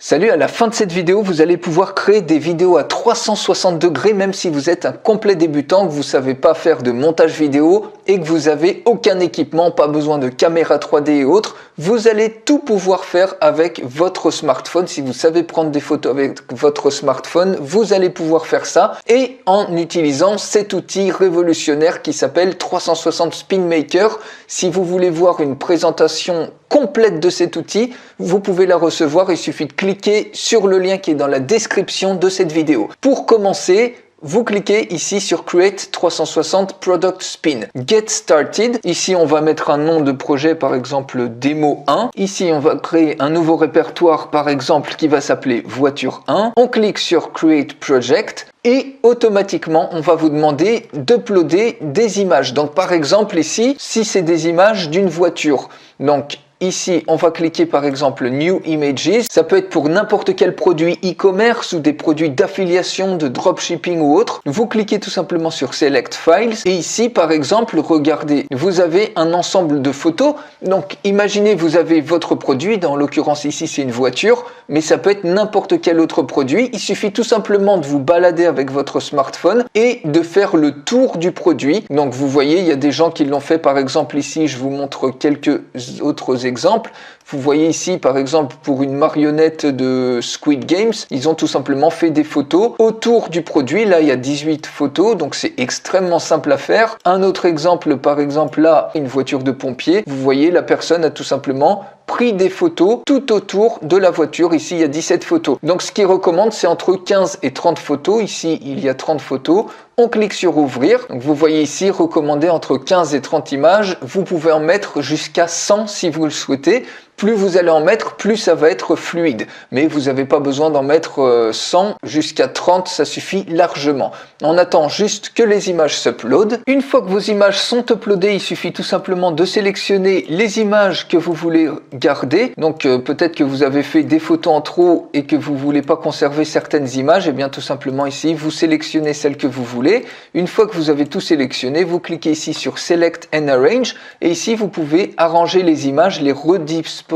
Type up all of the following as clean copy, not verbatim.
Salut, à la fin de cette vidéo, vous allez pouvoir créer des vidéos à 360 degrés même si vous êtes un complet débutant, que vous ne savez pas faire de montage vidéo et que vous n'avez aucun équipement, pas besoin de caméra 3D et autres. Vous allez tout pouvoir faire avec votre smartphone. Si vous savez prendre des photos avec votre smartphone, vous allez pouvoir faire ça et en utilisant cet outil révolutionnaire qui s'appelle 360 Spin Maker. Si vous voulez voir une présentation complète de cet outil, vous pouvez la recevoir, il suffit de cliquer sur le lien qui est dans la description de cette vidéo. Pour commencer, vous cliquez ici sur Create 360 Product Spin. Get Started. Ici, on va mettre un nom de projet, par exemple Démo 1. Ici, on va créer un nouveau répertoire, par exemple, qui va s'appeler Voiture 1. On clique sur Create Project. Et automatiquement, on va vous demander d'uploader des images. Donc, par exemple, ici, si c'est des images d'une voiture. Donc, ici, on va cliquer par exemple New Images. Ça peut être pour n'importe quel produit e-commerce ou des produits d'affiliation, de dropshipping ou autre. Vous cliquez tout simplement sur Select Files. Et ici, par exemple, regardez, vous avez un ensemble de photos. Donc, imaginez, vous avez votre produit. Dans l'occurrence, ici, c'est une voiture. Mais ça peut être n'importe quel autre produit. Il suffit tout simplement de vous balader avec votre smartphone et de faire le tour du produit. Donc, vous voyez, il y a des gens qui l'ont fait. Par exemple, ici, je vous montre quelques autres exemples. Vous voyez ici, par exemple, pour une marionnette de Squid Games, ils ont tout simplement fait des photos autour du produit. Là, il y a 18 photos, donc c'est extrêmement simple à faire. Un autre exemple, par exemple, là, une voiture de pompier. Vous voyez, la personne a tout simplement pris des photos tout autour de la voiture. Ici, il y a 17 photos. Donc, ce qu'il recommande, c'est entre 15 et 30 photos. Ici, il y a 30 photos. On clique sur ouvrir. Donc, vous voyez ici, recommandé entre 15 et 30 images. Vous pouvez en mettre jusqu'à 100 si vous le souhaitez. Plus vous allez en mettre, plus ça va être fluide. Mais vous n'avez pas besoin d'en mettre 100 jusqu'à 30, ça suffit largement. On attend juste que les images s'uploadent. Une fois que vos images sont uploadées, il suffit tout simplement de sélectionner les images que vous voulez garder. Donc peut-être que vous avez fait des photos en trop et que vous voulez pas conserver certaines images. Et bien tout simplement ici, vous sélectionnez celles que vous voulez. Une fois que vous avez tout sélectionné, vous cliquez ici sur Select and Arrange. Et ici, vous pouvez arranger les images, les redisposer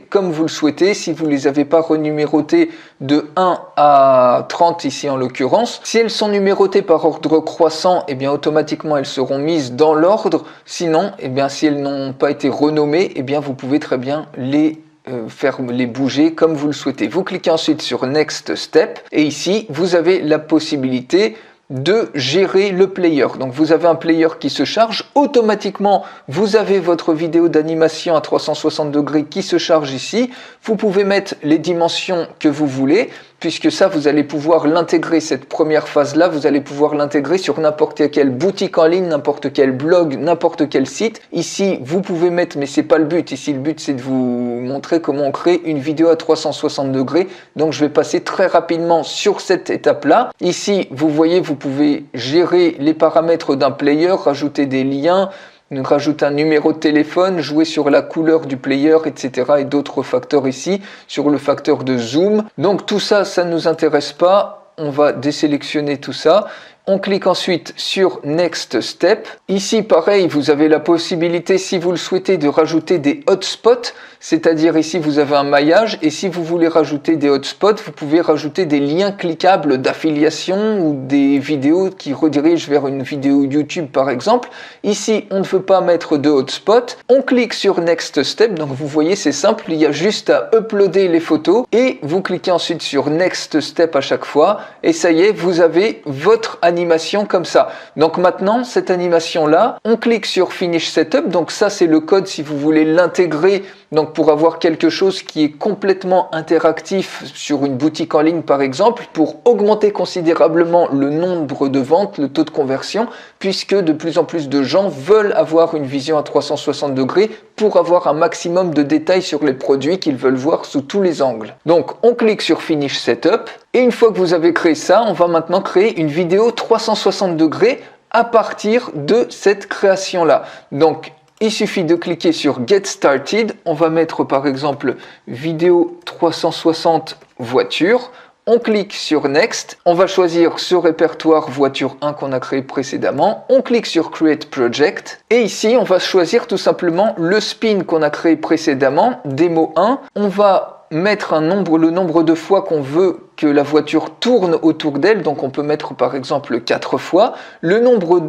comme vous le souhaitez. Si vous ne les avez pas renumérotées de 1 à 30 ici en l'occurrence, si elles sont numérotées par ordre croissant, et bien automatiquement elles seront mises dans l'ordre. Sinon, et bien si elles n'ont pas été renommées, et bien vous pouvez très bien les faire les bouger comme vous le souhaitez. Vous cliquez ensuite sur Next Step et ici vous avez la possibilité de gérer le player. Donc vous avez un player qui se charge automatiquement, vous avez votre vidéo d'animation à 360 degrés qui se charge ici. Vous pouvez mettre les dimensions que vous voulez, puisque ça vous allez pouvoir l'intégrer, cette première phase là vous allez pouvoir l'intégrer sur n'importe quelle boutique en ligne, n'importe quel blog, n'importe quel site. Ici vous pouvez mettre, mais c'est pas le but, ici le but c'est de vous montrer comment on crée une vidéo à 360 degrés. Donc je vais passer très rapidement sur cette étape là. Ici vous voyez, vous pouvez gérer les paramètres d'un player, rajouter des liens, rajouter un numéro de téléphone, jouer sur la couleur du player, etc. et d'autres facteurs ici, sur le facteur de zoom. Donc tout ça, ça ne nous intéresse pas. On va désélectionner tout ça. On clique ensuite sur Next Step. Ici, pareil, vous avez la possibilité, si vous le souhaitez, de rajouter des hotspots. C'est-à-dire ici, vous avez un maillage. Et si vous voulez rajouter des hotspots, vous pouvez rajouter des liens cliquables d'affiliation ou des vidéos qui redirigent vers une vidéo YouTube, par exemple. Ici, on ne veut pas mettre de hotspot. On clique sur Next Step. Donc, vous voyez, c'est simple. Il y a juste à uploader les photos. Et vous cliquez ensuite sur Next Step à chaque fois. Et ça y est, vous avez votre animation comme ça. Donc maintenant, cette animation-là, on clique sur Finish Setup. Donc ça, c'est le code si vous voulez l'intégrer. Donc pour avoir quelque chose qui est complètement interactif sur une boutique en ligne par exemple, pour augmenter considérablement le nombre de ventes, le taux de conversion, puisque de plus en plus de gens veulent avoir une vision à 360 degrés pour avoir un maximum de détails sur les produits qu'ils veulent voir sous tous les angles. Donc on clique sur Finish Setup et une fois que vous avez créé ça, on va maintenant créer une vidéo 360 degrés à partir de cette création-là. Donc il suffit de cliquer sur Get Started. On va mettre par exemple vidéo 360 voiture. On clique sur Next. On va choisir ce répertoire voiture 1 qu'on a créé précédemment. On clique sur Create Project. Et ici, on va choisir tout simplement le spin qu'on a créé précédemment, démo 1. On va mettre le nombre de fois qu'on veut que la voiture tourne autour d'elle, donc on peut mettre par exemple 4 fois, le nombre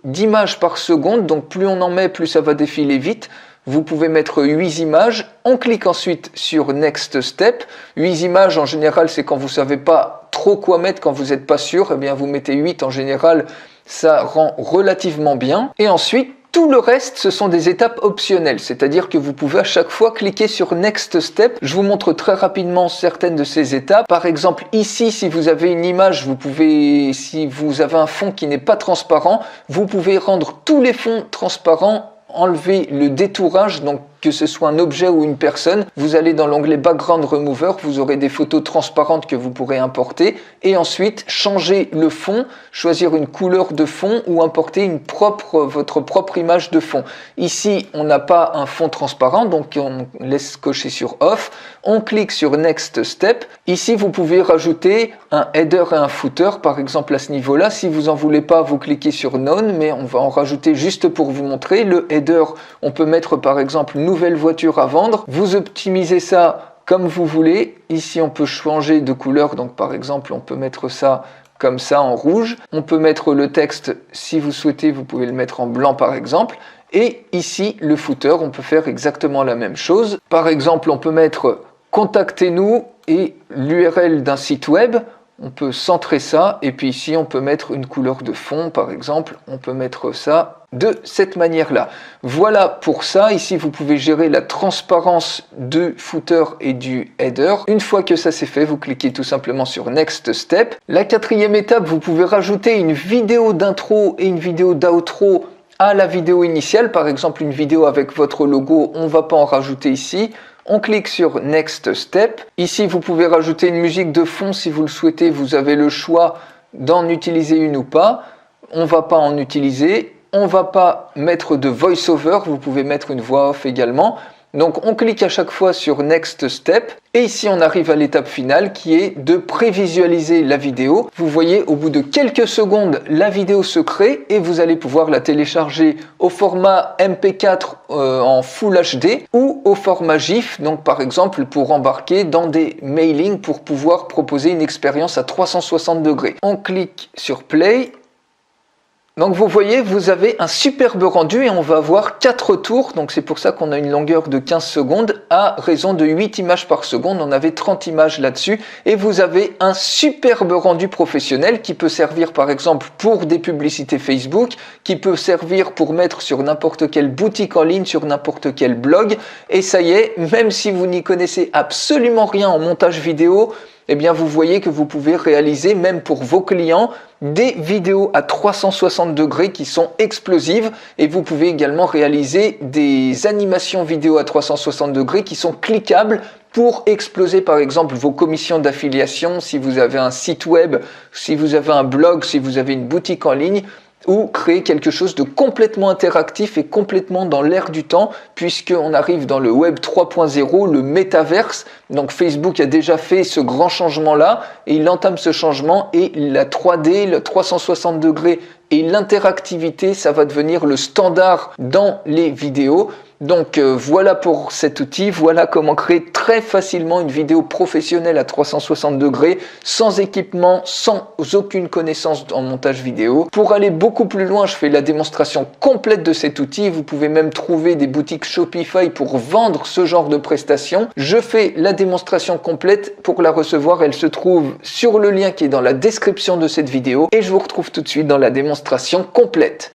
d'images par seconde, donc plus on en met, plus ça va défiler vite. Vous pouvez mettre 8 images, on clique ensuite sur Next Step. 8 images en général c'est quand vous ne savez pas trop quoi mettre, quand vous n'êtes pas sûr, eh bien vous mettez 8 en général, ça rend relativement bien. Et ensuite, tout le reste, ce sont des étapes optionnelles, c'est-à-dire que vous pouvez à chaque fois cliquer sur Next Step. Je vous montre très rapidement certaines de ces étapes. Par exemple, ici, si vous avez une image, si vous avez un fond qui n'est pas transparent, vous pouvez rendre tous les fonds transparents, enlever le détourage, donc que ce soit un objet ou une personne. Vous allez dans l'onglet Background Remover, vous aurez des photos transparentes que vous pourrez importer et ensuite changer le fond, choisir une couleur de fond ou importer votre propre image de fond. Ici, on n'a pas un fond transparent, donc on laisse cocher sur Off. On clique sur Next Step. Ici, vous pouvez rajouter un header et un footer, par exemple à ce niveau-là. Si vous en voulez pas, vous cliquez sur None, mais on va en rajouter juste pour vous montrer. Le header, on peut mettre par exemple nouvelle voiture à vendre. Vous optimisez ça comme vous voulez. Ici, on peut changer de couleur. Donc, par exemple, on peut mettre ça comme ça en rouge. On peut mettre le texte, si vous souhaitez, vous pouvez le mettre en blanc, par exemple. Et ici, le footer, on peut faire exactement la même chose. Par exemple, on peut mettre « Contactez-nous » et l'URL d'un site web. On peut centrer ça. Et puis ici, on peut mettre une couleur de fond, par exemple. On peut mettre ça de cette manière-là. Voilà pour ça. Ici, vous pouvez gérer la transparence du footer et du header. Une fois que ça c'est fait, vous cliquez tout simplement sur Next Step. La quatrième étape, vous pouvez rajouter une vidéo d'intro et une vidéo d'outro à la vidéo initiale. Par exemple, une vidéo avec votre logo, on ne va pas en rajouter ici. On clique sur Next Step. Ici, vous pouvez rajouter une musique de fond si vous le souhaitez. Vous avez le choix d'en utiliser une ou pas. On ne va pas en utiliser. On ne va pas mettre de voice-over, vous pouvez mettre une voix off également. Donc on clique à chaque fois sur Next Step et ici on arrive à l'étape finale qui est de prévisualiser la vidéo. Vous voyez au bout de quelques secondes la vidéo se crée et vous allez pouvoir la télécharger au format MP4 en Full HD ou au format GIF, donc par exemple pour embarquer dans des mailings pour pouvoir proposer une expérience à 360 degrés. On clique sur Play. Donc vous voyez, vous avez un superbe rendu et on va avoir 4 tours, donc c'est pour ça qu'on a une longueur de 15 secondes à raison de 8 images par seconde, on avait 30 images là-dessus et vous avez un superbe rendu professionnel qui peut servir par exemple pour des publicités Facebook, qui peut servir pour mettre sur n'importe quelle boutique en ligne, sur n'importe quel blog et ça y est, même si vous n'y connaissez absolument rien en montage vidéo, eh bien vous voyez que vous pouvez réaliser, même pour vos clients, des vidéos à 360 degrés qui sont explosives et vous pouvez également réaliser des animations vidéo à 360 degrés qui sont cliquables pour exploser par exemple vos commissions d'affiliation si vous avez un site web, si vous avez un blog, si vous avez une boutique en ligne, ou créer quelque chose de complètement interactif et complètement dans l'air du temps puisqu'on arrive dans le web 3.0, le métaverse. Donc Facebook a déjà fait ce grand changement là et il entame ce changement et la 3D, le 360 degrés et l'interactivité, ça va devenir le standard dans les vidéos. Donc voilà pour cet outil, voilà comment créer très facilement une vidéo professionnelle à 360 degrés, sans équipement, sans aucune connaissance en montage vidéo. Pour aller beaucoup plus loin, je fais la démonstration complète de cet outil. Vous pouvez même trouver des boutiques Shopify pour vendre ce genre de prestations. Je fais la démonstration complète. Pour la recevoir, elle se trouve sur le lien qui est dans la description de cette vidéo. Et je vous retrouve tout de suite dans la démonstration complète.